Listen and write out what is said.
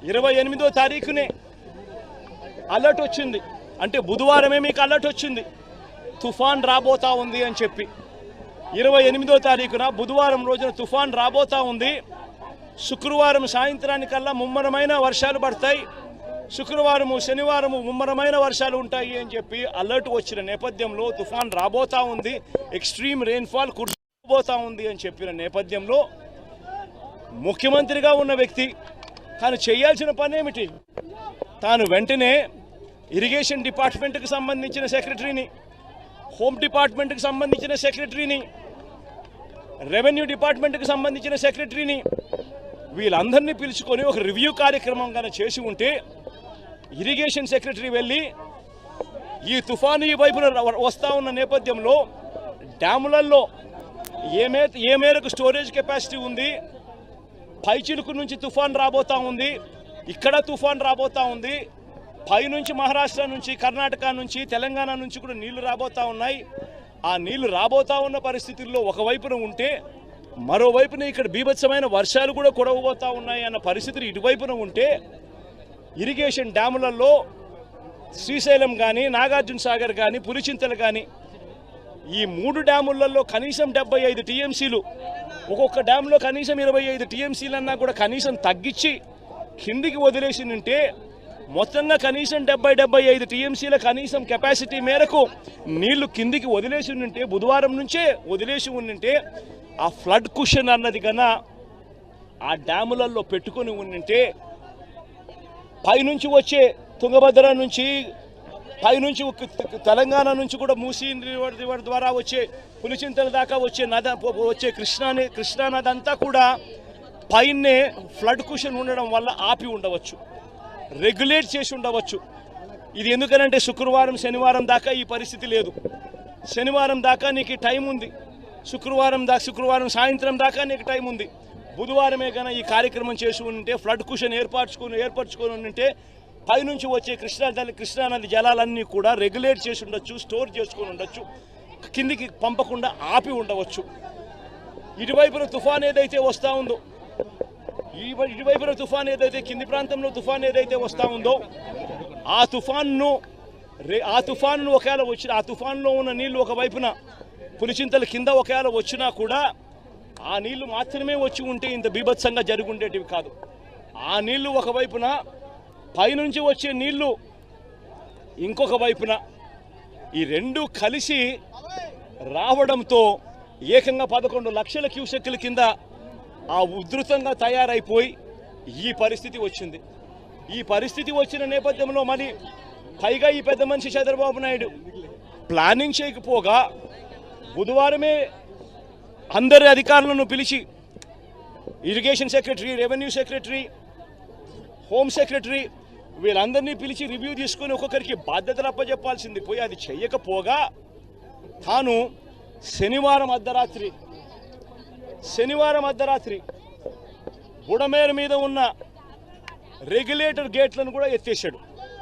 28వ తారీఖునే alert వచ్చింది, అంటే బుధవారమే మీకు అలర్ట్ వచ్చింది తుఫాన్ రాబోతా ఉంది అని చెప్పి. 28వ తారీఖున బుధవారం రోజున తుఫాన్ రాబోతా ఉంది. శుక్రవారం సాయంత్రానికల్లా ముమ్మరమైన వర్షాలు పడతాయి, శుక్రవారము శనివారము ముమ్మరమైన వర్షాలు ఉంటాయి అని చెప్పి అలర్ట్ వచ్చిన నేపథ్యంలో తుఫాన్ రాబోతా ఉంది, ఎక్స్ట్రీమ్ రెయిన్ఫాల్ కుర్చోబోతా ఉంది అని చెప్పిన నేపథ్యంలో ముఖ్యమంత్రిగా ఉన్న వ్యక్తి తాను చేయాల్సిన పని ఏమిటి? తాను వెంటనే ఇరిగేషన్ డిపార్ట్మెంట్కి సంబంధించిన సెక్రటరీని, హోమ్ డిపార్ట్మెంట్కి సంబంధించిన సెక్రటరీని, రెవెన్యూ డిపార్ట్మెంట్కి సంబంధించిన సెక్రటరీని వీళ్ళందరినీ పిలుచుకొని ఒక రివ్యూ కార్యక్రమం కనుక చేసి ఉంటే ఇరిగేషన్ సెక్రటరీ వెళ్ళి ఈ తుఫాను ఈ వైపున వస్తూ ఉన్న నేపథ్యంలో డ్యాములలో ఏ మేరకు స్టోరేజ్ కెపాసిటీ ఉంది, పైచిలుకు నుంచి తుఫాన్ రాబోతూ ఉంది, ఇక్కడ తుఫాన్ రాబోతూ ఉంది, పైనుంచి మహారాష్ట్ర నుంచి కర్ణాటక నుంచి తెలంగాణ నుంచి కూడా నీళ్లు రాబోతూ ఉన్నాయి, ఆ నీళ్లు రాబోతూ ఉన్న పరిస్థితుల్లో ఒకవైపున ఉంటే మరోవైపున ఇక్కడ బీభత్సమైన వర్షాలు కూడా కురవబోతూ ఉన్నాయి అన్న పరిస్థితులు ఇటువైపున ఉంటే ఇరిగేషన్ డ్యాములలో శ్రీశైలం కానీ నాగార్జున సాగర్ కానీ పులిచింతలు కానీ ఈ 3 డ్యాములలో కనీసం 75 టీఎంసీలు, ఒక్కొక్క డ్యాంలో కనీసం 25 టీఎంసీలు అన్నా కూడా కనీసం తగ్గించి కిందికి వదిలేసి ఉంటే మొత్తంగా కనీసం 70-75 టీఎంసీల కనీసం కెపాసిటీ మేరకు నీళ్లు కిందికి వదిలేసి ఉంటే బుధవారం నుంచే వదిలేసి ఉంటే ఆ ఫ్లడ్ కుషన్ అన్నది కన్నా ఆ డ్యాములలో పెట్టుకొని ఉంటే పైనుంచి వచ్చే తుంగభద్ర నుంచి పైనుంచి తెలంగాణ నుంచి కూడా మూసీ రివర్ ద్వారా వచ్చే పులిచింతల దాకా వచ్చే కృష్ణా నది అంతా కూడా పైనే ఫ్లడ్ కుషన్ ఉండడం వల్ల ఆపి ఉండవచ్చు, రెగ్యులేట్ చేసి ఉండవచ్చు. ఇది ఎందుకనంటే శుక్రవారం శనివారం దాకా ఈ పరిస్థితి లేదు, శనివారం దాకా నీకు టైం ఉంది, శుక్రవారం సాయంత్రం దాకా నీకు టైం ఉంది. బుధవారమే కన్నా ఈ కార్యక్రమం చేసి ఉంటే ఫ్లడ్ కుషన్ ఏర్పరచుకొని ఉంటే పైనుంచి వచ్చే కృష్ణానది జలాలన్నీ కూడా రెగ్యులేట్ చేసి ఉండొచ్చు, స్టోర్ చేసుకొని ఉండొచ్చు, కిందికి పంపకుండా ఆపి ఉండవచ్చు. ఇటువైపున తుఫాన్ ఏదైతే వస్తూ ఉందో, ఇటువైపున తుఫాన్ ఏదైతే కింది ప్రాంతంలో తుఫాన్ ఏదైతే వస్తూ ఉందో ఆ తుఫాన్ను ఒకవేళ వచ్చిన ఆ తుఫాన్లో ఉన్న నీళ్లు ఒకవైపున పులిచింతల కింద ఒకవేళ వచ్చినా కూడా ఆ నీళ్లు మాత్రమే వచ్చి ఉంటే ఇంత బీభత్సంగా జరుగుండేటివి కాదు. ఆ నీళ్లు ఒకవైపున, పైనుంచి వచ్చే నీళ్లు ఇంకొక వైపున, ఈ రెండు కలిసి రావడంతో ఏకంగా 11 లక్షల క్యూసెక్కుల కింద ఆ ఉధృతంగా తయారైపోయి ఈ పరిస్థితి వచ్చింది. ఈ పరిస్థితి వచ్చిన నేపథ్యంలో మరి పైగా ఈ పెద్ద మనిషి చంద్రబాబు నాయుడు ప్లానింగ్ చేయకపోగా బుధవారమే అందరి అధికారులను పిలిచి irrigation secretary, revenue secretary, home secretary వీళ్ళందరినీ పిలిచి రివ్యూ తీసుకొని ఒక్కొక్కరికి బాధ్యతలు అప్పచెప్పాల్సింది పోయి అది చెయ్యకపోగా తాను శనివారం అర్ధరాత్రి బుడమేరు మీద ఉన్న రెగ్యులేటర్ గేట్లను కూడా ఎత్తేసాడు.